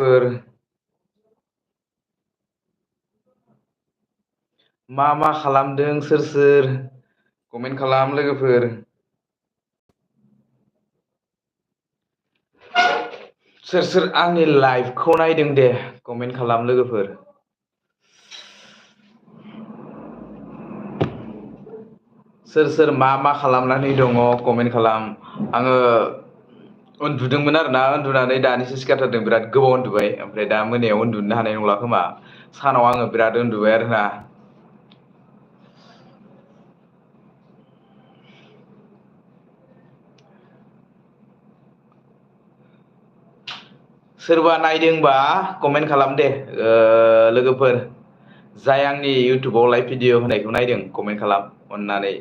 फोर मा खालामदों सोर कमेन्ट खालाम लोगोफोर सोर आंनि लाइभखौ नायदों दे कमेन्ट खालाम लोगोफोर सोर मा खालामनानै दङ कमेन्ट खालाम आङो उन्दुदोंमोन आरोना उन्दुनानै दानिसो सिखारथारदों बिराद गोबाव उन्दुबाय ओमफ्राय दा मोनायाव उन्दुनो हानाय नंला खोमा सानाव आङो बिराद उन्दुबाय आरोना सोरबा नायदोंबा कमेन्ट खालाम दे लोगोफोर जाय आंनि इउटुबाव लाइभ भिडिअ होनायखौ नायदों कमेन्ट खालाम अननानै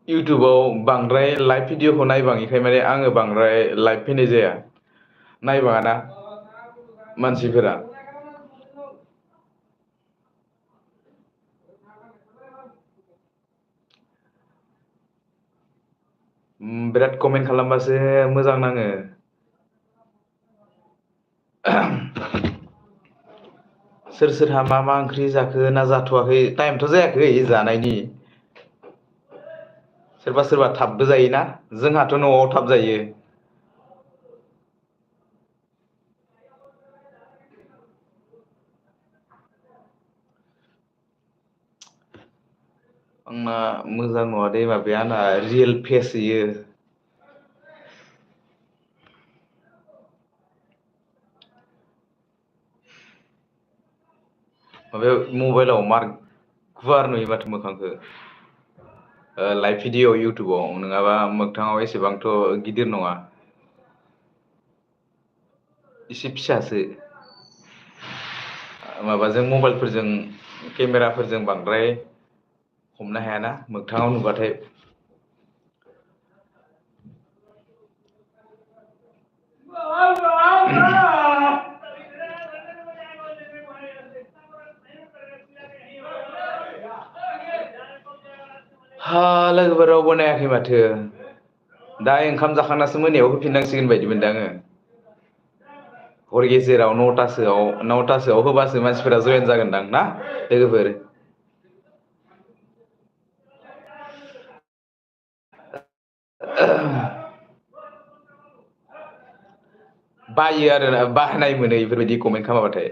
इउटुबाव बांद्राय लाइभ भिडिअखौ नायबाङैखाय माने आङो बांद्राय लाइभ फैनाय जाया नायबाङाना मानसिफोरा बिराद कमेन्ट खालामबासो मोजां नाङो सोरहा मा ओंख्रि जाखो ना जाथ'वाखै टाइमथ' जायाखै जानायनि सोरबा थाबबो जायोना जोंहाथ' न'आव थाब जायो आंना मोजां नङा दे माबाया आंना रियेल फेस इयो माबायाव मबाइलाव मार गुवार नुयो माथो मोखांखौ लाइभ भिडिअ इउटुबाव नङाबा मोगथाङाव एसेबांथ' गिदिर नङा एसे फिसासो माबाजों मबाइलफोरजों केमेराफोरजों बांद्राय हमनो हायाना मोगथाङाव नुबाथाय लोगोफोर रावबो नायाखै माथो दा ओंखाम जाखांनासो मोनायाव होफिननांसिगोन बायदि मोनदों आङो हर गेजेराव नौथासोआव होबासो मानसिफोरा जयेन जागोनदां ना लोगोफोर बायो आरोना बानाय मोनो बेफोरबायदि कमेन्ट खालामाबाथाय